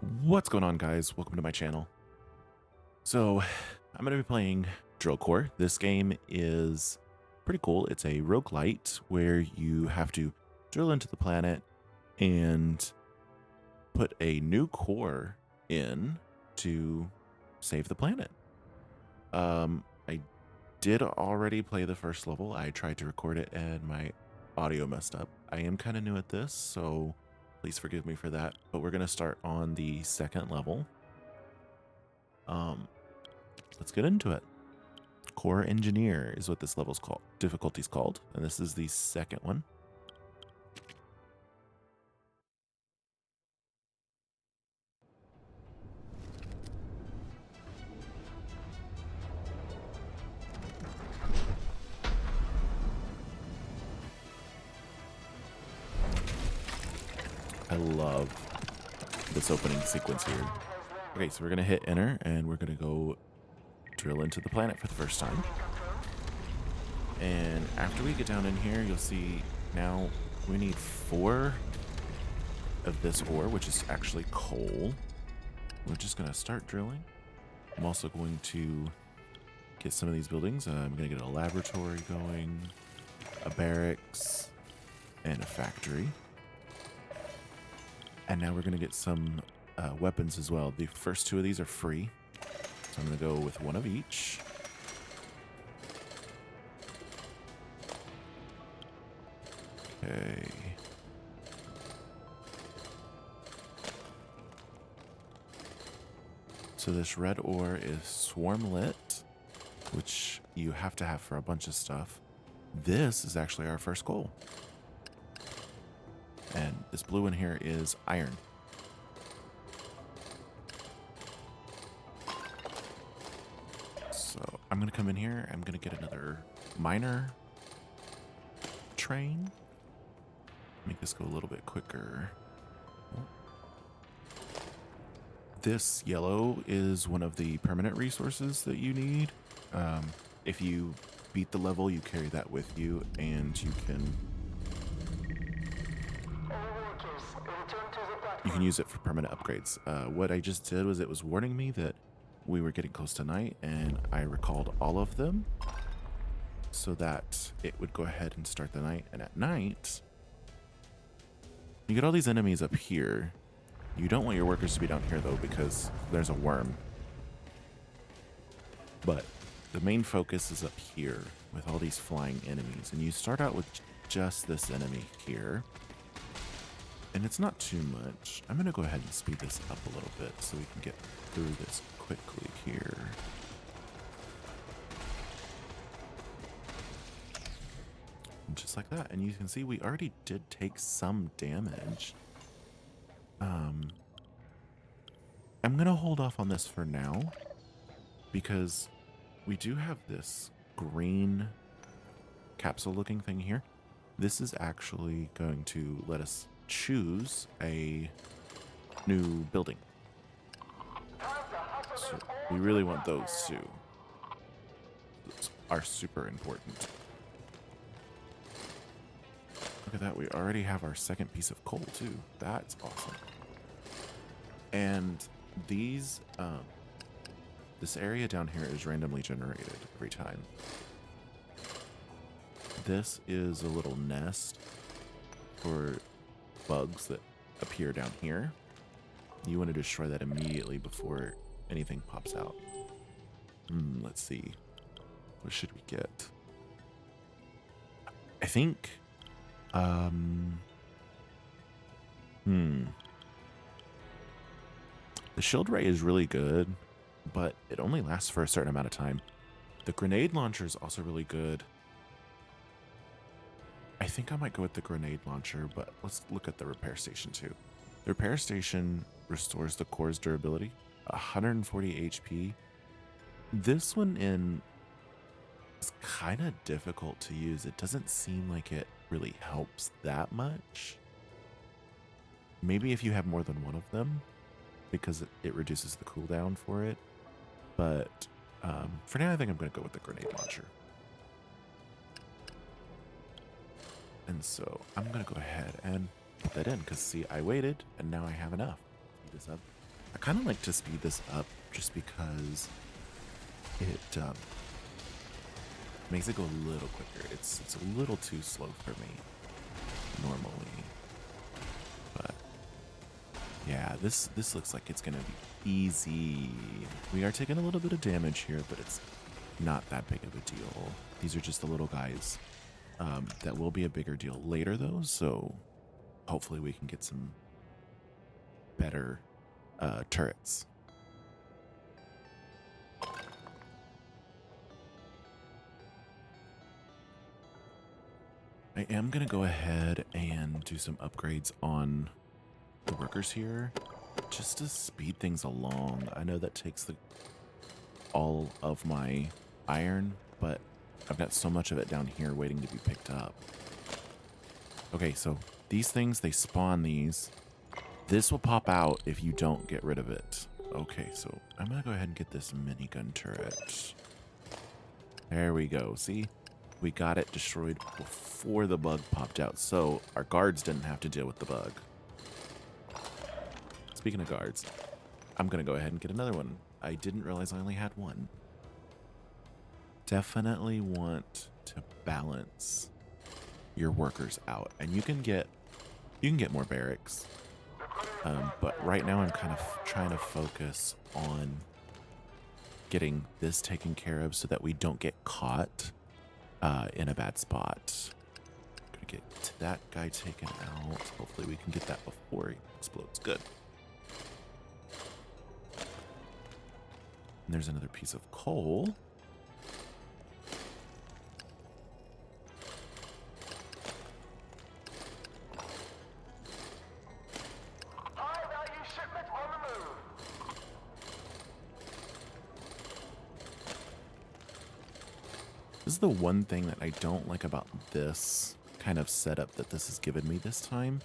What's going on, guys? Welcome to my channel. So, I'm going to be playing Drill Core. This game is pretty cool. It's a roguelite where you have to drill into the planet and put a new core in to save the planet. I did already play the first level. I tried to record it and my audio messed up. I am kind of new at this, so please forgive me for that. But we're going to start on the second level. Let's get into it. Core Engineer is what this level's called. Difficulty's called, and this is the second one. I love this opening sequence here. Okay, so we're gonna hit enter and we're gonna go drill into the planet for the first time. And after we get down in here, you'll see now we need 4 of this ore, which is actually coal. We're just gonna start drilling. I'm also going to get some of these buildings. I'm gonna get a laboratory going, a barracks, and a factory. And now we're gonna get some weapons as well. The first 2 of these are free, so I'm gonna go with 1 of each. Okay. So this red ore is swarm lit, which you have to have for a bunch of stuff. This is actually our first goal. And this blue one here is iron. So I'm gonna come in here, I'm gonna get another miner train. Make this go a little bit quicker. This yellow is one of the permanent resources that you need. If you beat the level, you carry that with you, and you can use it for permanent upgrades. What I just did was it was warning me that we were getting close to night, and I recalled all of them so that it would go ahead and start the night. And at night, you get all these enemies up here. You don't want your workers to be down here, though, because there's a worm. But the main focus is up here with all these flying enemies. And you start out with just this enemy here. And it's not too much. I'm going to go ahead and speed this up a little bit so we can get through this quickly here. And just like that. And you can see we already did take some damage. I'm going to hold off on this for now because we do have this green capsule looking thing here. This is actually going to let us choose a new building. So we really want those 2. Those are super important. Look at that, we already have our second piece of coal too. That's awesome. And these, this area down here is randomly generated every time. This is a little nest for bugs that appear down here. You want to destroy that immediately before anything pops out. Let's see. What should we get? I think, the shield ray is really good, but it only lasts for a certain amount of time. The grenade launcher is also really good. I think I might go with the grenade launcher, but let's look at the repair station too. The repair station restores the core's durability, 140 HP. This one is kind of difficult to use. It doesn't seem like it really helps that much. Maybe if you have more than one of them, because it reduces the cooldown for it. But for now, I think I'm going to go with the grenade launcher. And so I'm going to go ahead and put that in because, see, I waited and now I have enough. Speed this up. I kind of like to speed this up just because it makes it go a little quicker. It's a little too slow for me normally, but yeah, this looks like it's gonna be easy. We are taking a little bit of damage here, but it's not that big of a deal. These are just the little guys. That will be a bigger deal later though, so hopefully we can get some better turrets. I am going to go ahead and do some upgrades on the workers here just to speed things along. I know that takes all of my iron, but I've got so much of it down here waiting to be picked up. Okay, so these things, they spawn these. This will pop out if you don't get rid of it. Okay, so I'm going to go ahead and get this minigun turret. There we go. See? We got it destroyed before the bug popped out, so our guards didn't have to deal with the bug. Speaking of guards, I'm going to go ahead and get another one. I didn't realize I only had one. Definitely want to balance your workers out, and you can get more barracks. But right now I'm kind of trying to focus on getting this taken care of so that we don't get caught in a bad spot. Gonna get that guy taken out. Hopefully we can get that before he explodes. Good. And there's another piece of coal. This is the one thing that I don't like about this kind of setup that this has given me this time,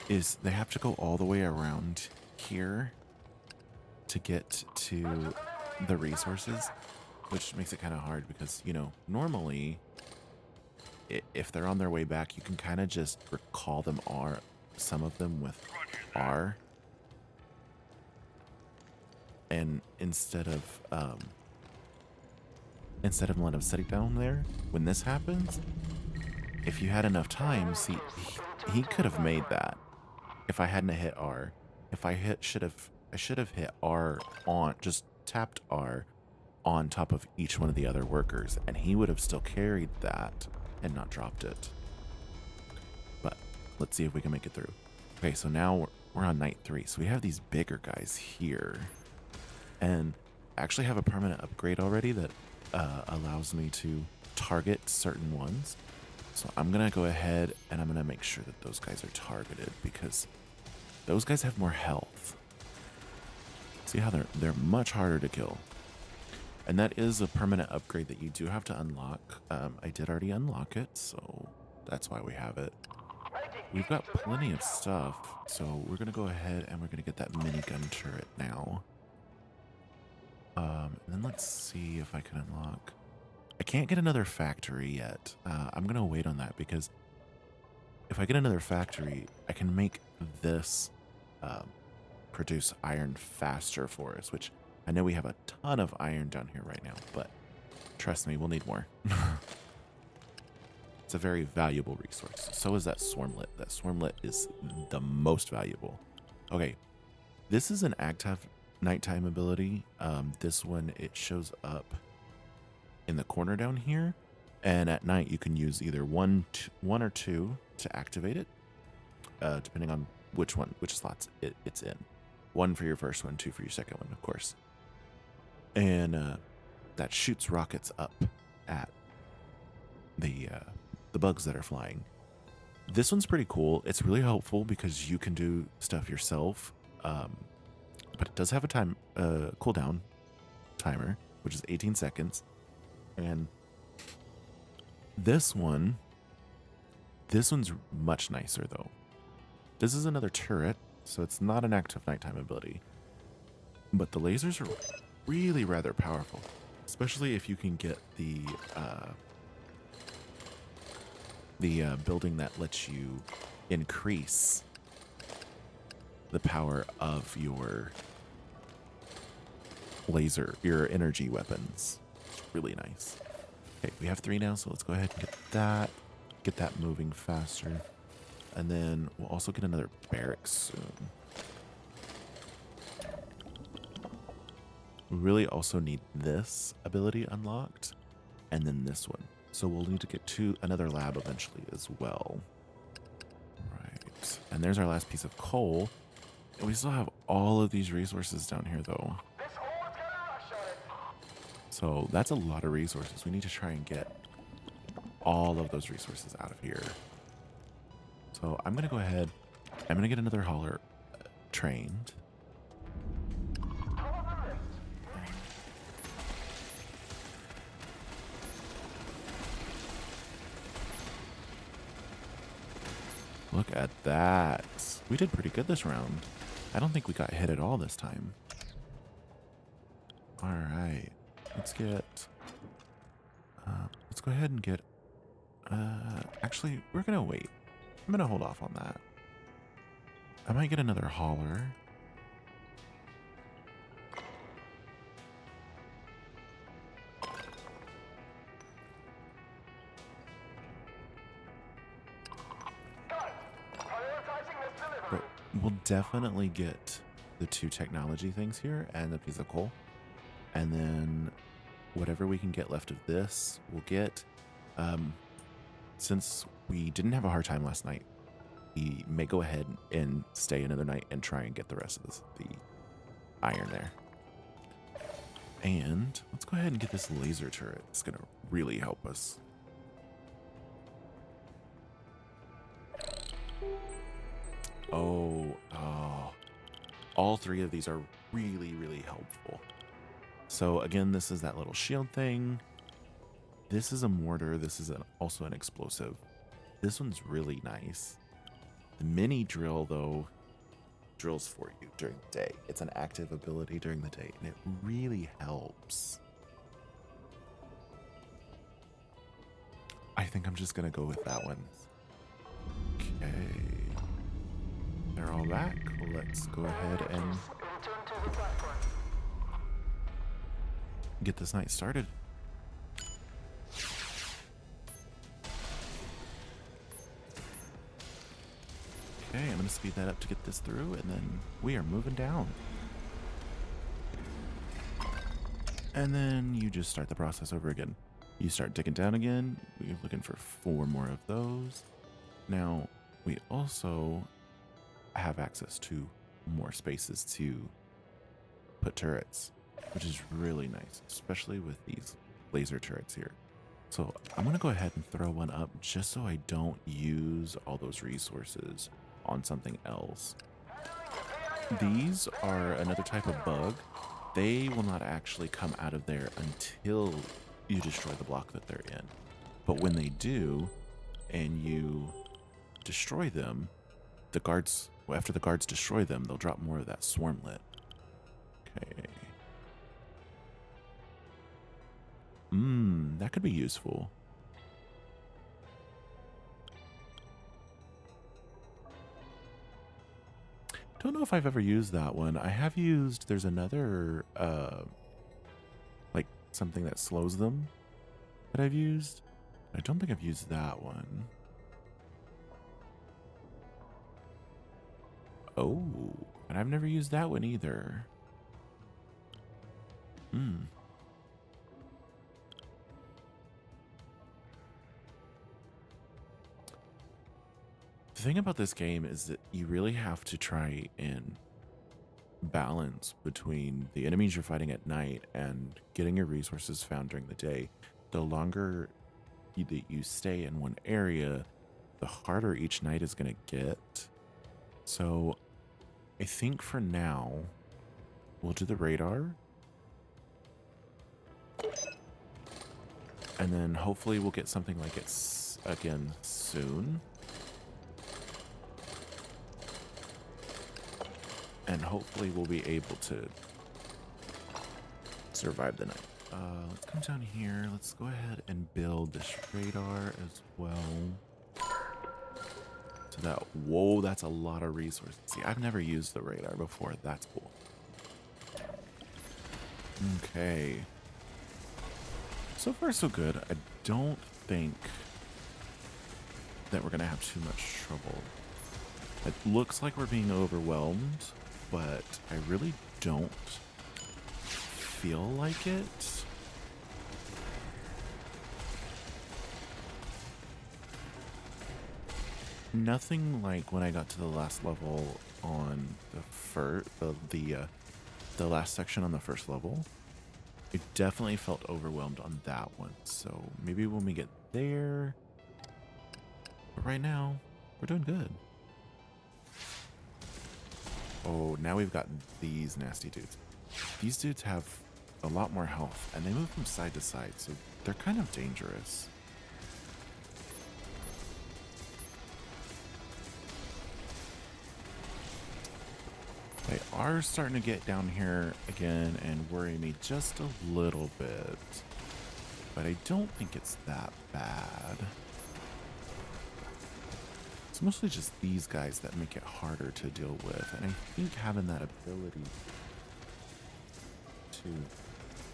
is they have to go all the way around here to get to the resources, which makes it kind of hard because, you know, normally if they're on their way back, you can kind of just recall them, some of them with R, and instead of letting them sit down there, when this happens, if you had enough time, see, he could have made that if I hadn't hit R. If I should have hit R just tapped R on top of each one of the other workers, and he would have still carried that and not dropped it. But let's see if we can make it through. Okay, so now we're on night 3. So we have these bigger guys here, and I actually have a permanent upgrade already that allows me to target certain ones. So I'm gonna go ahead and I'm gonna make sure that those guys are targeted because those guys have more health. See how they're much harder to kill. And that is a permanent upgrade that you do have to unlock. I did already unlock it, so that's why we have it. We've got plenty of stuff, so we're gonna go ahead and we're gonna get that minigun turret now. And then let's see if I can unlock. I can't get another factory yet. I'm gonna wait on that because if I get another factory, I can make this produce iron faster for us, which I know we have a ton of iron down here right now, but trust me, we'll need more. It's a very valuable resource. So is that Swarmlet. That Swarmlet is the most valuable. Okay, this is an active nighttime ability. This one, it shows up in the corner down here, and at night you can use either one or two to activate it, depending on which slots it's in. 1 for your first one, 2 for your second one, of course. And that shoots rockets up at the bugs that are flying. This one's pretty cool. It's really helpful because you can do stuff yourself, but it does have a time cooldown timer, which is 18 seconds. And this one's much nicer though. This is another turret, so it's not an active nighttime ability, but the lasers are really rather powerful, especially if you can get the building that lets you increase the power of your your energy weapons. It's really nice. Okay, we have 3 now, so let's go ahead and get that moving faster. And then we'll also get another barracks soon. We really also need this ability unlocked, and then this one. So we'll need to get to another lab eventually as well. Right, and there's our last piece of coal. And we still have all of these resources down here though. So that's a lot of resources. We need to try and get all of those resources out of here. So I'm going to go ahead. I'm going to get another hauler trained. Look at that. We did pretty good this round. I don't think we got hit at all this time. All right. Let's go ahead and get, actually, we're going to wait. I'm going to hold off on that. I might get another hauler. But we'll definitely get the 2 technology things here and the piece of coal. And then whatever we can get left of this, we'll get. Since we didn't have a hard time last night, we may go ahead and stay another night and try and get the rest of the iron there. And let's go ahead and get this laser turret. It's going to really help us. Oh, all 3 of these are really, really helpful. So again, this is that little shield thing. This is a mortar. This is also an explosive. This one's really nice. The mini drill, though, drills for you during the day. It's an active ability during the day, and it really helps. I think I'm just going to go with that one. Okay. They're all back. Let's go ahead and get this night started. Okay, I'm going to speed that up to get this through, and then we are moving down. And then you just start the process over again. You start digging down again. We're looking for 4 more of those. Now, we also have access to more spaces to put turrets, which is really nice, especially with these laser turrets here. So I'm going to go ahead and throw one up just so I don't use all those resources on something else. These are another type of bug. They will not actually come out of there until you destroy the block that they're in. But when they do, and you destroy them, the guards, after the guards destroy them, they'll drop more of that swarmlet. Okay. That could be useful. Don't know if I've ever used that one. I have used, there's another, like something that slows them that I've used. I don't think I've used that one. Oh, and I've never used that one either. The thing about this game is that you really have to try and balance between the enemies you're fighting at night and getting your resources found during the day. The longer that you stay in one area, the harder each night is going to get. So I think for now, we'll do the radar. And then hopefully we'll get something like it again soon. And hopefully we'll be able to survive the night. Let's come down here. Let's go ahead and build this radar as well. So that, whoa, that's a lot of resources. See, I've never used the radar before. That's cool. Okay. So far, so good. I don't think that we're going to have too much trouble. It looks like we're being overwhelmed, but I really don't feel like it. Nothing like when I got to the last level on the last section on the first level. I definitely felt overwhelmed on that one. So maybe when we get there. But right now, we're doing good. Oh, now we've got these nasty dudes. These dudes have a lot more health, and they move from side to side, so they're kind of dangerous. They are starting to get down here again and worry me just a little bit. But I don't think it's that bad. It's mostly just these guys that make it harder to deal with. And I think having that ability to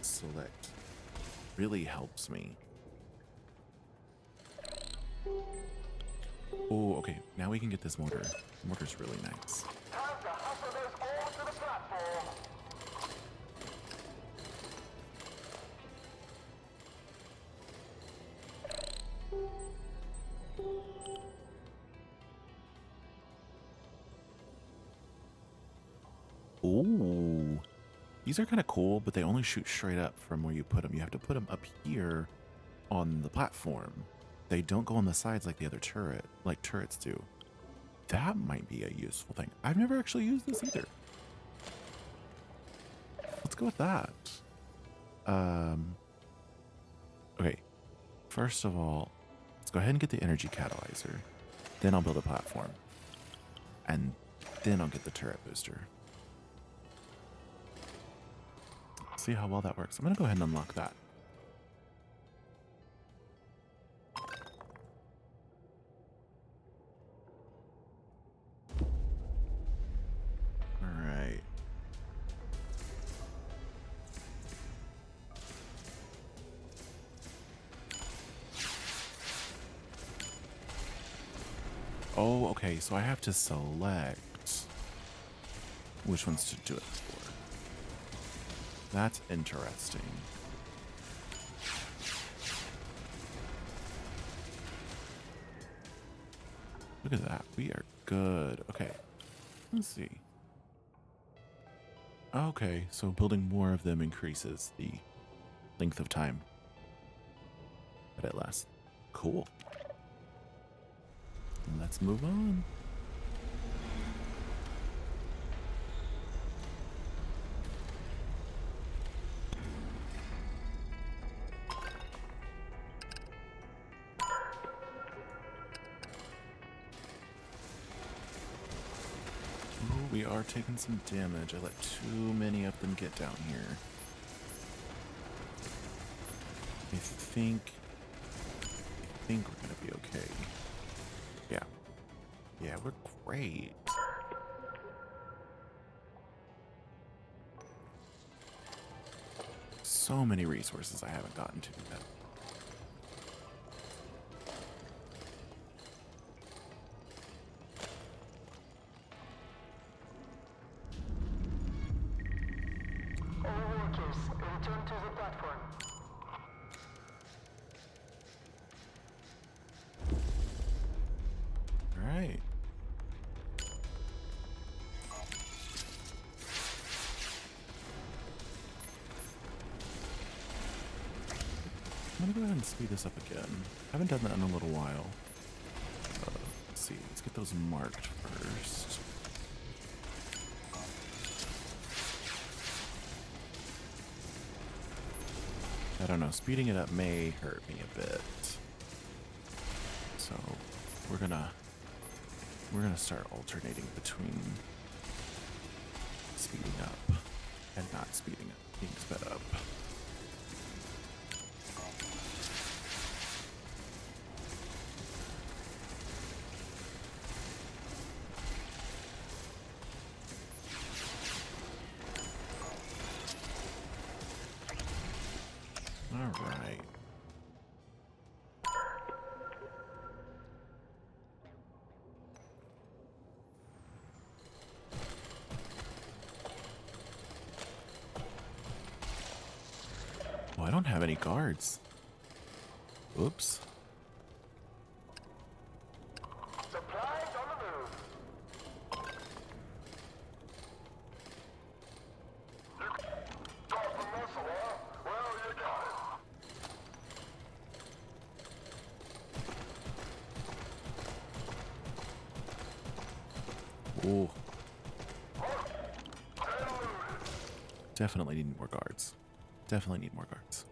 select really helps me. Oh, okay. Now we can get this mortar. The mortar's really nice. Ooh, these are kind of cool, but they only shoot straight up from where you put them. You have to put them up here on the platform. They don't go on the sides like the other turrets do. That might be a useful thing. I've never actually used this either. Let's go with that. Okay, first of all, let's go ahead and get the energy catalyzer. Then I'll build a platform. And then I'll get the turret booster. See how well that works. I'm going to go ahead and unlock that. All right. Oh, okay. So I have to select which ones to do it for. That's interesting. Look at that. We are good. Okay. Let's see. Okay, so building more of them increases the length of time that it lasts. Cool. Let's move on. We are taking some damage. I let too many of them get down here. I think we're gonna be okay. Yeah. Yeah, we're great. So many resources I haven't gotten to yet. Return to the platform. All right. I'm gonna go ahead and speed this up again. Haven't done that in a little while. Let's see. Let's get those marked first. I don't know. Speeding it up may hurt me a bit. So we're gonna start alternating between speeding up and not speeding up, being sped up. right. Oh, I don't have any guards. Oops. Supplies on the move. Got the muscle, huh? Well, you got it. Oh. Definitely need more guards. Definitely need more guards.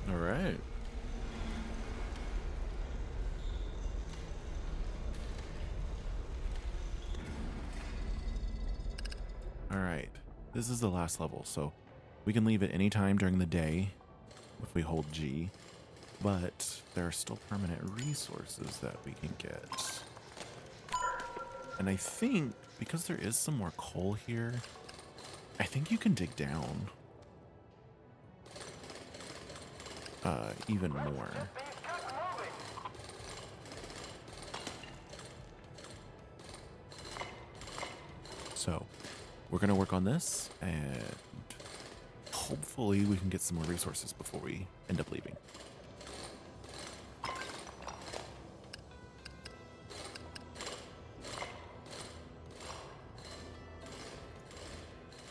All right. All right. This is the last level, so we can leave at any time during the day if we hold G, but there are still permanent resources that we can get. And I think because there is some more coal here, I think you can dig down even more. These kept moving. So we're going to work on this, and hopefully we can get some more resources before we end up leaving.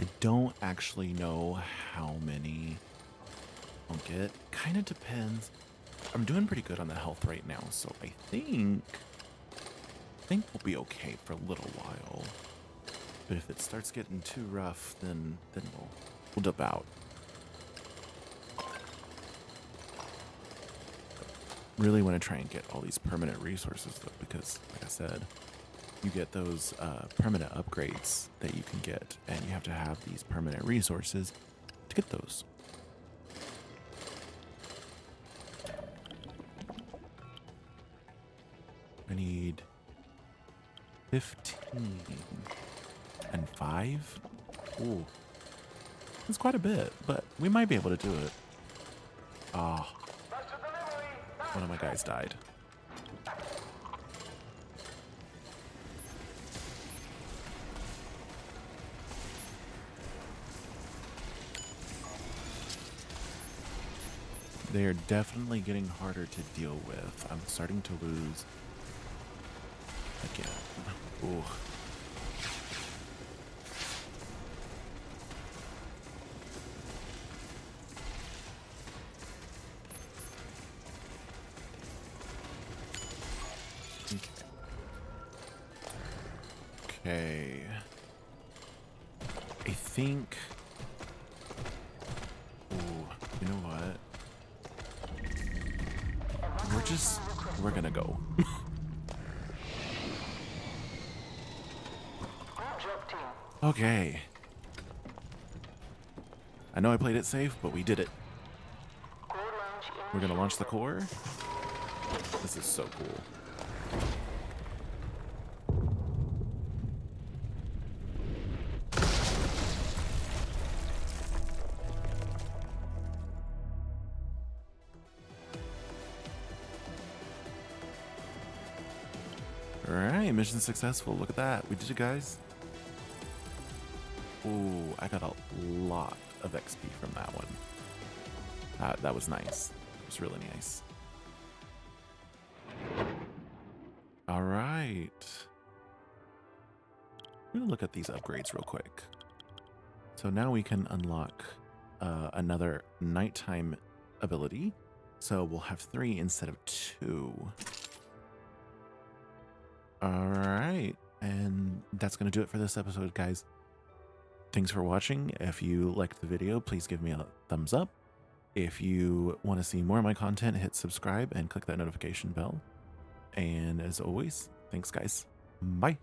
I don't actually know how many I'll get. Kind of depends. I'm doing pretty good on the health right now, so I think we'll be okay for a little while. But if it starts getting too rough, then we'll dip out. Really want to try and get all these permanent resources though, because like I said, you get those permanent upgrades that you can get, and you have to have these permanent resources to get those. I need 15 and 5. Ooh, that's quite a bit, but we might be able to do it. Ah, Faster delivery. one of my guys died. They are definitely getting harder to deal with. I'm starting to lose again. Ooh. Okay. I think. Ooh, you know what? We're gonna go. Good job, team. Okay. I know I played it safe, but we did it. Core launch We're gonna launch the core. This is so cool. Alright, mission successful. Look at that. We did it, guys. Ooh, I got a lot of XP from that one. That was nice. It was really nice. Alright. I'm gonna look at these upgrades real quick. So now we can unlock another nighttime ability. So we'll have 3 instead of 2. All right. And that's going to do it for this episode, guys. Thanks for watching. If you liked the video, please give me a thumbs up. If you want to see more of my content, hit subscribe and click that notification bell. And as always, thanks, guys. Bye.